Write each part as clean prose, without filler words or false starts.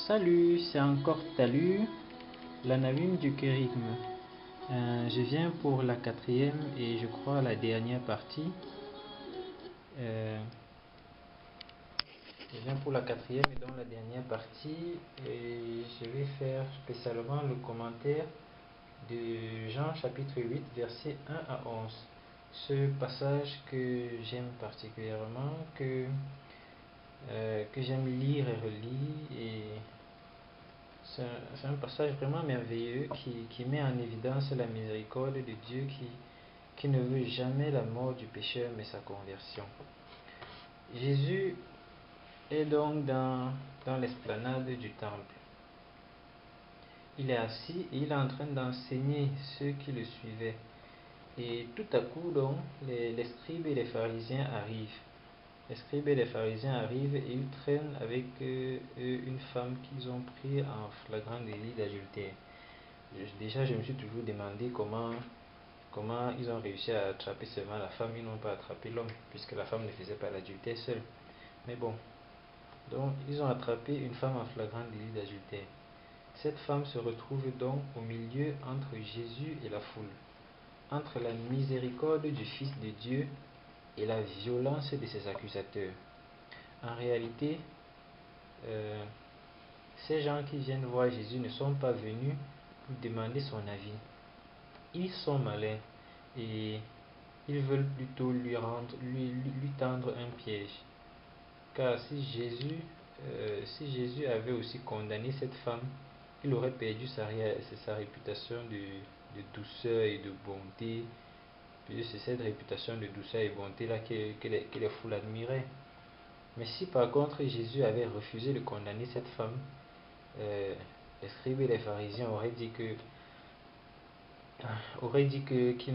Salut, c'est encore Talu, la navine du kérigme. Je viens pour la quatrième et je crois la dernière partie. Euh, je viens pour la quatrième et dans la dernière partie, et je vais faire spécialement le commentaire de Jean chapitre 8, versets 1 à 11. Ce passage que j'aime particulièrement, que j'aime lire et relire, et c'est un passage vraiment merveilleux qui met en évidence la miséricorde de Dieu qui ne veut jamais la mort du pécheur mais sa conversion. Jésus est donc dans l'esplanade du temple. Il est assis et il est en train d'enseigner ceux qui le suivaient. Et tout à coup, donc, les scribes et les pharisiens arrivent. Les scribes et les pharisiens arrivent et ils traînent avec eux une femme qu'ils ont pris en flagrant délit d'adultère. Déjà, je me suis toujours demandé comment ils ont réussi à attraper seulement la femme, ils n'ont pas attrapé l'homme, puisque la femme ne faisait pas l'adultère seule. Mais bon, donc ils ont attrapé une femme en flagrant délit d'adultère. Cette femme se retrouve donc au milieu entre Jésus et la foule, entre la miséricorde du Fils de Dieu et la violence de ses accusateurs. En réalité, ces gens qui viennent voir Jésus ne sont pas venus pour demander son avis. Ils sont malins et ils veulent plutôt lui tendre un piège. Car si Jésus avait aussi condamné cette femme, il aurait perdu sa réputation de douceur et de bonté. C'est cette réputation de douceur et bonté là que les foules admiraient. Mais si par contre Jésus avait refusé de condamner cette femme, les scribes et les pharisiens auraient dit qu'il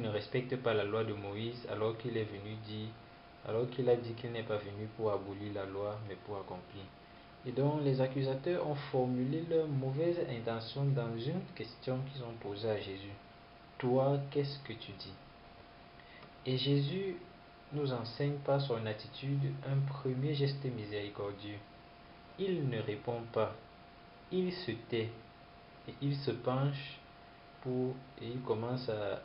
ne respecte pas la loi de Moïse alors qu'il a dit qu'il n'est pas venu pour abolir la loi mais pour accomplir. Et donc les accusateurs ont formulé leur mauvaise intention dans une question qu'ils ont posée à Jésus. Toi, qu'est-ce que tu dis? Et Jésus nous enseigne par son attitude un premier geste miséricordieux. Il ne répond pas, il se tait et il se penche et il commence à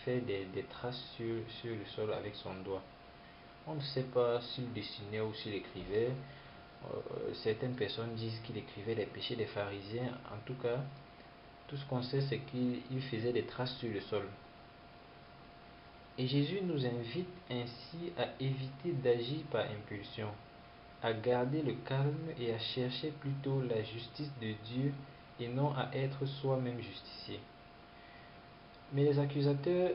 faire des traces sur le sol avec son doigt. On ne sait pas s'il dessinait ou s'il écrivait. Certaines personnes disent qu'il écrivait les péchés des pharisiens. En tout cas, tout ce qu'on sait, c'est qu'il faisait des traces sur le sol. Et Jésus nous invite ainsi à éviter d'agir par impulsion, à garder le calme et à chercher plutôt la justice de Dieu et non à être soi-même justicier. Mais les accusateurs,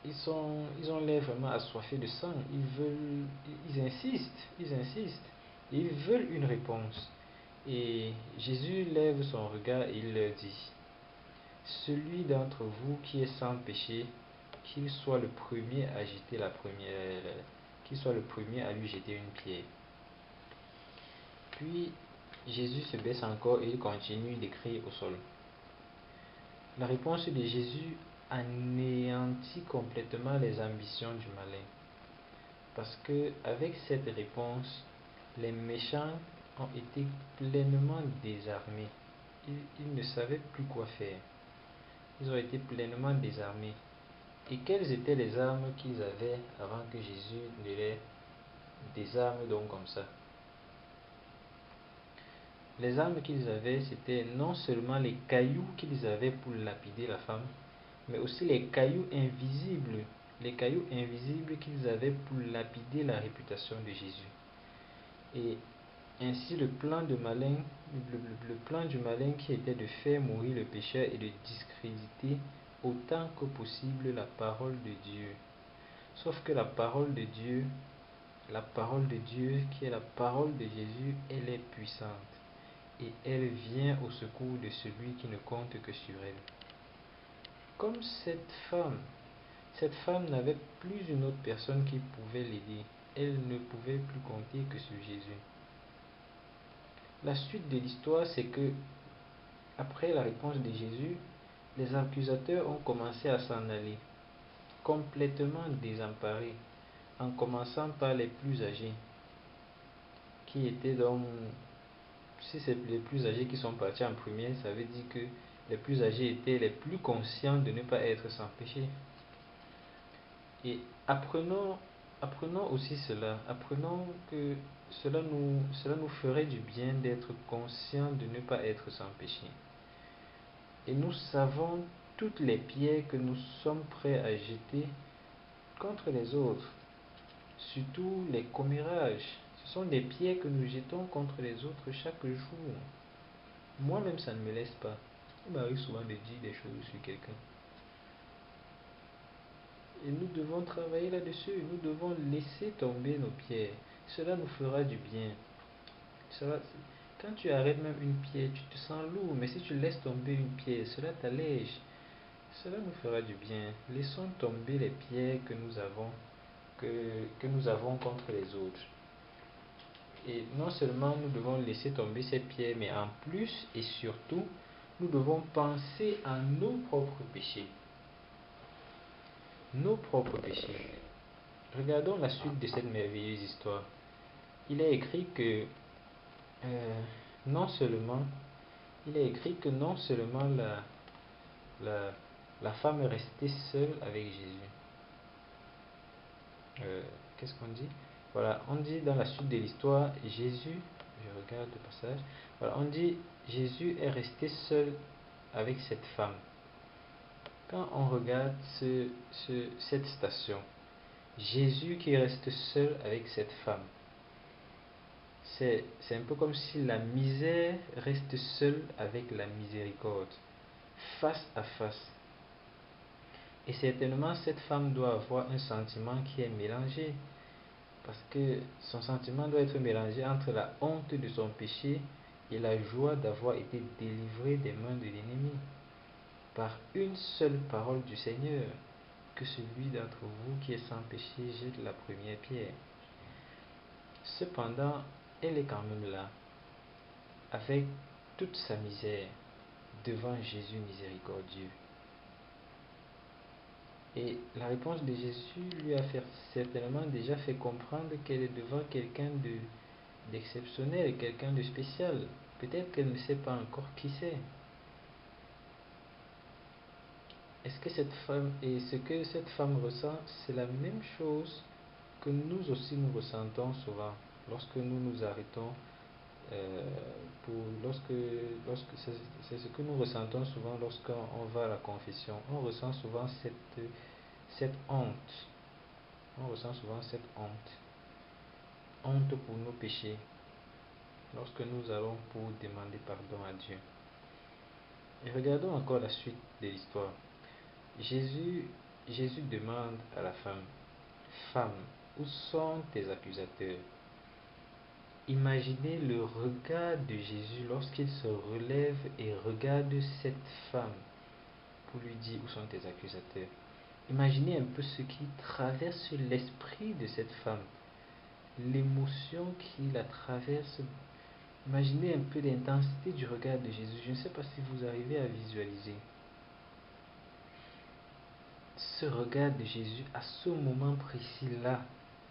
ils ont l'air vraiment assoiffés de sang. Ils insistent. Ils veulent une réponse. Et Jésus lève son regard et il leur dit, celui d'entre vous qui est sans péché, qu'il soit le premier à qu'il soit le premier à lui jeter une pierre. Puis Jésus se baisse encore et il continue d'écrire au sol. La réponse de Jésus anéantit complètement les ambitions du malin. Parce que avec cette réponse, les méchants ont été pleinement désarmés. Ils ne savaient plus quoi faire. Ils ont été pleinement désarmés. Et quelles étaient les armes qu'ils avaient avant que Jésus ne les désarme donc comme ça? Les armes qu'ils avaient, c'était non seulement les cailloux qu'ils avaient pour lapider la femme, mais aussi les cailloux invisibles qu'ils avaient pour lapider la réputation de Jésus. Et ainsi le plan du malin qui était de faire mourir le pécheur et de discréditer autant que possible la parole de Dieu. Sauf que la parole de Dieu qui est la parole de Jésus, elle est puissante et elle vient au secours de celui qui ne compte que sur elle. Comme cette femme n'avait plus une autre personne qui pouvait l'aider. Elle ne pouvait plus compter que sur Jésus. La suite de l'histoire, c'est que après la réponse de Jésus, les accusateurs ont commencé à s'en aller, complètement désemparés, en commençant par les plus âgés, qui étaient donc si c'est les plus âgés qui sont partis en premier, ça veut dire que les plus âgés étaient les plus conscients de ne pas être sans péché. Et apprenons aussi cela. Apprenons que cela nous ferait du bien d'être conscients de ne pas être sans péché. Et nous savons toutes les pierres que nous sommes prêts à jeter contre les autres, surtout les commérages. Ce sont des pierres que nous jetons contre les autres chaque jour. Moi-même, ça ne me laisse pas. Il m'arrive souvent de dire des choses sur quelqu'un. Et nous devons travailler là-dessus. Nous devons laisser tomber nos pierres. Cela nous fera du bien. Cela, quand tu arrêtes même une pierre, tu te sens lourd. Mais si tu laisses tomber une pierre, cela t'allège. Cela nous fera du bien. Laissons tomber les pierres que nous avons contre les autres. Et non seulement nous devons laisser tomber ces pierres, mais en plus et surtout, nous devons penser à nos propres péchés. Nos propres péchés. Regardons la suite de cette merveilleuse histoire. Il est écrit que euh, non seulement non seulement la, la femme est restée seule avec Jésus. Qu'est-ce qu'on dit? Voilà, on dit dans la suite de l'histoire, Jésus, je regarde le passage, voilà, on dit Jésus est resté seul avec cette femme. Quand on regarde cette station, Jésus qui reste seul avec cette femme, c'est un peu comme si la misère reste seule avec la miséricorde, face à face. Et certainement, cette femme doit avoir un sentiment qui est mélangé, parce que son sentiment doit être mélangé entre la honte de son péché et la joie d'avoir été délivrée des mains de l'ennemi, par une seule parole du Seigneur, que celui d'entre vous qui est sans péché jette la première pierre. Cependant, elle est quand même là, avec toute sa misère, devant Jésus miséricordieux. Et la réponse de Jésus lui a certainement déjà fait comprendre qu'elle est devant quelqu'un d'exceptionnel, quelqu'un de spécial. Peut-être qu'elle ne sait pas encore qui c'est. Est-ce que cette femme, et ce que cette femme ressent, c'est la même chose que nous aussi nous ressentons souvent lorsque nous nous arrêtons lorsque c'est ce que nous ressentons souvent lorsqu'on va à la confession. On ressent souvent cette honte. On ressent souvent cette honte. Honte pour nos péchés lorsque nous allons pour demander pardon à Dieu. Et regardons encore la suite de l'histoire. Jésus demande à la femme, Femme, où sont tes accusateurs? Imaginez le regard de Jésus lorsqu'il se relève et regarde cette femme pour lui dire où sont tes accusateurs. Imaginez un peu ce qui traverse l'esprit de cette femme, l'émotion qui la traverse. Imaginez un peu l'intensité du regard de Jésus. Je ne sais pas si vous arrivez à visualiser ce regard de Jésus à ce moment précis-là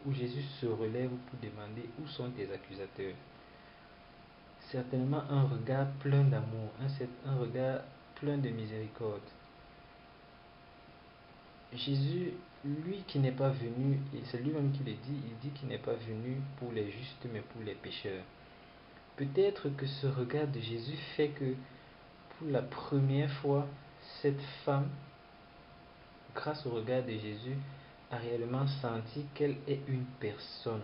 où Jésus se relève pour demander où sont tes accusateurs. Certainement un regard plein d'amour, un regard plein de miséricorde. Jésus, lui qui n'est pas venu, et c'est lui-même qui le dit, il dit qu'il n'est pas venu pour les justes mais pour les pécheurs. Peut-être que ce regard de Jésus fait que pour la première fois, cette femme, grâce au regard de Jésus, a réellement senti qu'elle est une personne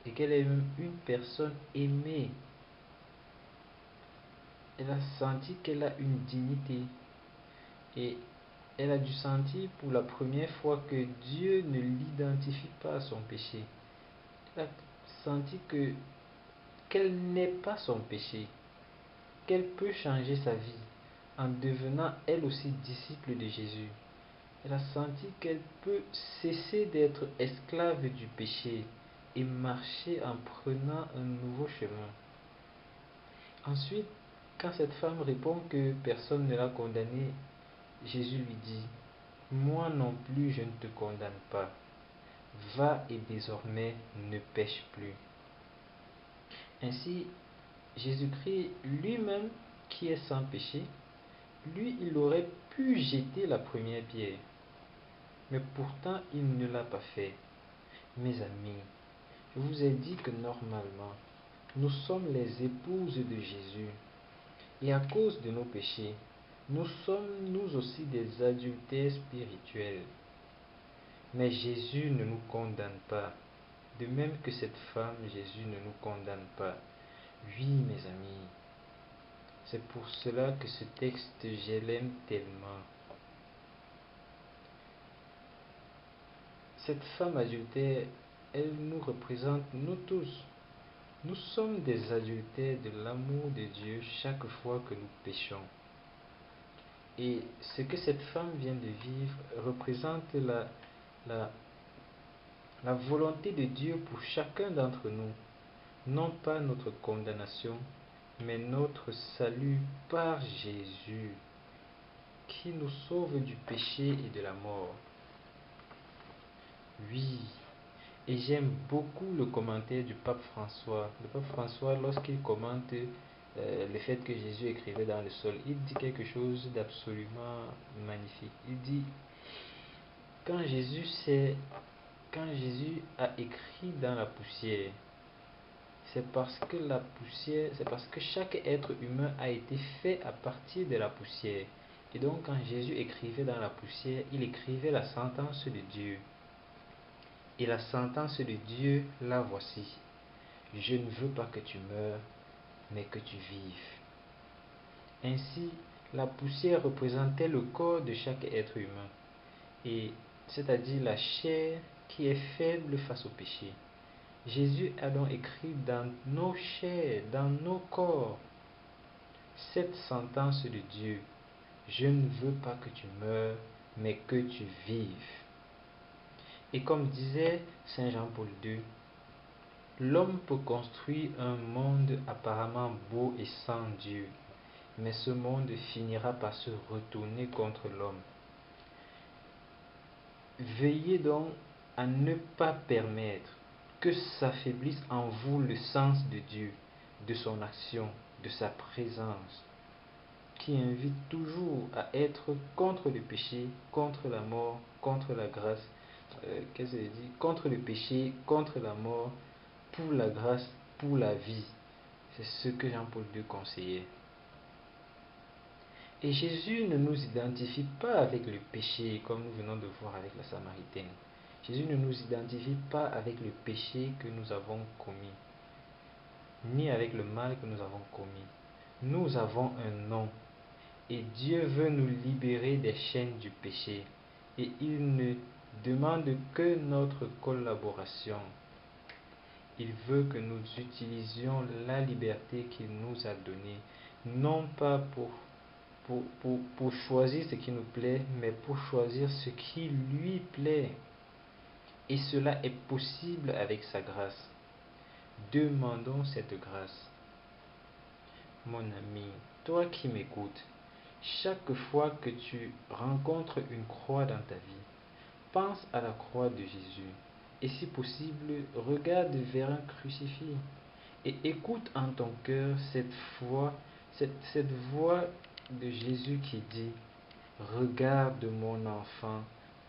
et qu'elle est une personne aimée. Elle a senti qu'elle a une dignité et elle a dû sentir pour la première fois que Dieu ne l'identifie pas à son péché. Elle a senti qu'elle n'est pas son péché, qu'elle peut changer sa vie en devenant elle aussi disciple de Jésus. Elle a senti qu'elle peut cesser d'être esclave du péché et marcher en prenant un nouveau chemin. Ensuite, quand cette femme répond que personne ne l'a condamnée, Jésus lui dit, moi non plus je ne te condamne pas. Va et désormais ne pêche plus. Ainsi, Jésus-Christ lui-même, qui est sans péché, lui, il aurait pu jeter la première pierre, mais pourtant il ne l'a pas fait. Mes amis, je vous ai dit que normalement, nous sommes les épouses de Jésus, et à cause de nos péchés, nous sommes nous aussi des adultères spirituels. Mais Jésus ne nous condamne pas. De même que cette femme, Jésus ne nous condamne pas. Oui, mes amis, c'est pour cela que ce texte, je l'aime tellement. Cette femme adultère, elle nous représente, nous tous. Nous sommes des adultères de l'amour de Dieu chaque fois que nous péchons. Et ce que cette femme vient de vivre représente la, la volonté de Dieu pour chacun d'entre nous. Non pas notre condamnation, mais notre salut par Jésus, qui nous sauve du péché et de la mort. Oui, et j'aime beaucoup le commentaire du pape François. Le pape François, lorsqu'il commente le fait que Jésus écrivait dans le sol, il dit quelque chose d'absolument magnifique. Il dit, quand quand Jésus a écrit dans la poussière, c'est parce que la poussière, c'est parce que chaque être humain a été fait à partir de la poussière. Et donc quand Jésus écrivait dans la poussière, il écrivait la sentence de Dieu. Et la sentence de Dieu, la voici. Je ne veux pas que tu meurs, mais que tu vives. Ainsi, la poussière représentait le corps de chaque être humain, et c'est-à-dire la chair qui est faible face au péché. Jésus a donc écrit dans nos chairs, dans nos corps, cette sentence de Dieu. Je ne veux pas que tu meurs, mais que tu vives. Et comme disait Saint Jean-Paul II, l'homme peut construire un monde apparemment beau et sans Dieu, mais ce monde finira par se retourner contre l'homme. Veillez donc à ne pas permettre que s'affaiblisse en vous le sens de Dieu, de son action, de sa présence, qui invite toujours à être contre le péché, contre la mort, contre la grâce. Qu'est-ce que je dis? Contre le péché, contre la mort, pour la grâce, pour la vie. C'est ce que Jean-Paul II conseillait. Et Jésus ne nous identifie pas avec le péché comme nous venons de voir avec la Samaritaine. Jésus ne nous identifie pas avec le péché que nous avons commis, ni avec le mal que nous avons commis. Nous avons un nom, et Dieu veut nous libérer des chaînes du péché, et il ne demande que notre collaboration. Il veut que nous utilisions la liberté qu'il nous a donnée, non pas pour choisir ce qui nous plaît, mais pour choisir ce qui lui plaît. Et cela est possible avec sa grâce. Demandons cette grâce. Mon ami, toi qui m'écoutes, chaque fois que tu rencontres une croix dans ta vie, pense à la croix de Jésus. Et si possible, regarde vers un crucifix. Et écoute en ton cœur cette voix de Jésus qui dit, regarde mon enfant,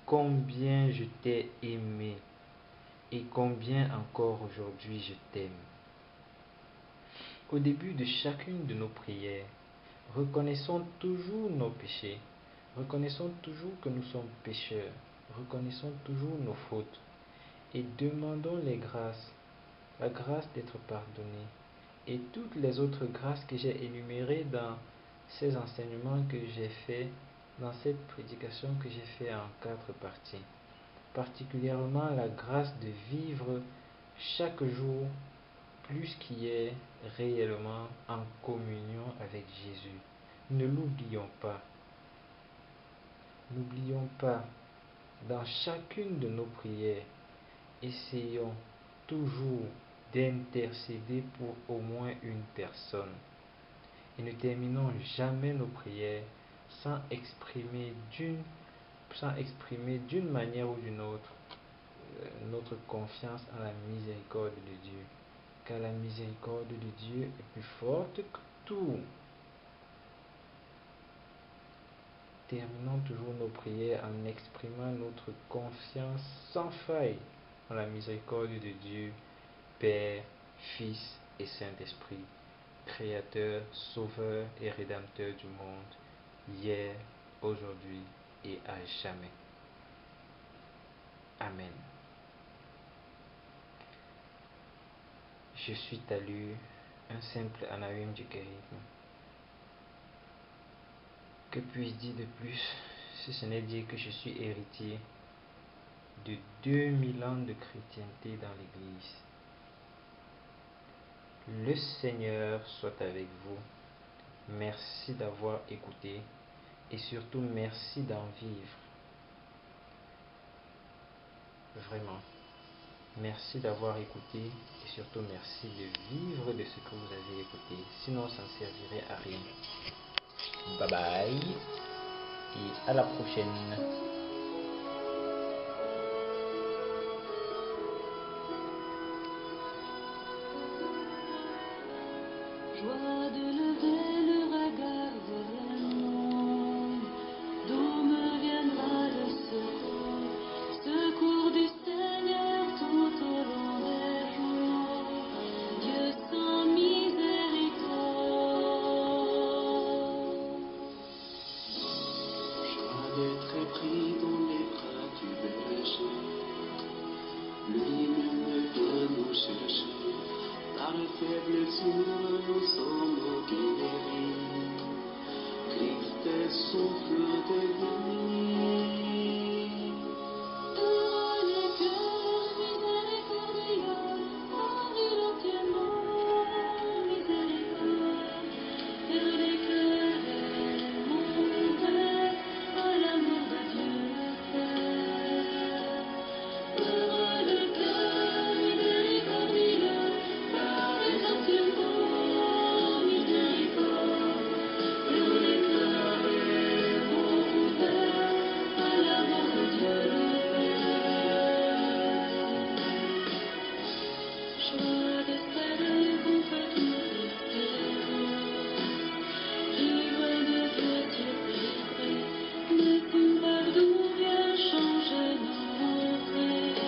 combien je t'ai aimé et combien encore aujourd'hui je t'aime. Au début de chacune de nos prières, reconnaissons toujours nos péchés, reconnaissons toujours que nous sommes pécheurs, reconnaissons toujours nos fautes et demandons les grâces, la grâce d'être pardonné et toutes les autres grâces que j'ai énumérées dans ces enseignements que j'ai faits, dans cette prédication que j'ai fait en 4 parties. Particulièrement la grâce de vivre chaque jour plus qu'hier réellement en communion avec Jésus. Ne l'oublions pas. N'oublions pas, dans chacune de nos prières, essayons toujours d'intercéder pour au moins une personne. Et ne terminons jamais nos prières sans exprimer d'une manière ou d'une autre notre confiance en la miséricorde de Dieu. car la miséricorde de Dieu est plus forte que tout. Terminons toujours nos prières en exprimant notre confiance sans faille en la miséricorde de Dieu, Père, Fils et Saint-Esprit, Créateur, Sauveur et Rédempteur du monde, hier, aujourd'hui et à jamais. Amen. Je suis Talu, un simple anawim du charisme. Que puis-je dire de plus, si ce n'est dire que je suis héritier de 2000 ans de chrétienté dans l'Église. Le Seigneur soit avec vous. Merci d'avoir écouté et surtout merci d'en vivre. Vraiment. Merci d'avoir écouté et surtout merci de vivre de ce que vous avez écouté. Sinon, ça ne servirait à rien. Bye bye et à la prochaine. Joie de lever le regard vers le monde, d'où me viendra le secours, secours du Seigneur tout au long des jours, Dieu sans miséricorde. Joie d'être pris dans les bras du berger, lui-même vient nous chercher. Par les faibles tours, nous sommes guéris. Christ est souffle de vie. Heureux les cœurs miséricordieux, car ils obtiendront miséricorde. Heureux les cœurs aimants ouverts à l'amour de Dieu le Père. Heureux les cœurs miséricordieux, car ils obtiendront miséricorde. Heureux les cœurs aimants ouverts à l'amour de Dieu le Père. Joie d'espérer qu'on fait toute l'espérance, vivre de Dieu surpris, mais qu'on part d'où vient changer nos traits,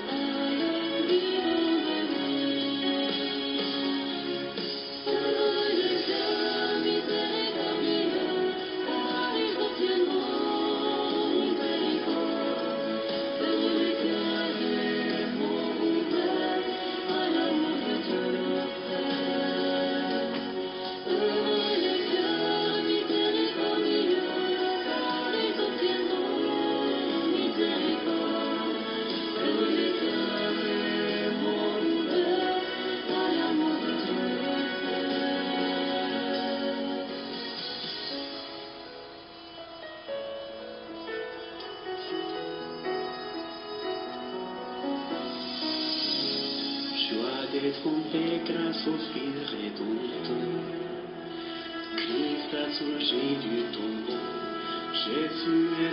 alors vivons de vie. Heureux les cœurs miséricordieux, car ils obtiendront miséricorde. Heureux les cœurs aimants ouverts à l'amour de Dieu le Père. Heureux les cœurs miséricordieux, car ils obtiendront miséricorde. Heureux les cœurs aimants ouverts à l'amour de Dieu le Père. Joie d'être trompé grâce au fil rédempteur. Christ a surgi du tombeau. Jésus est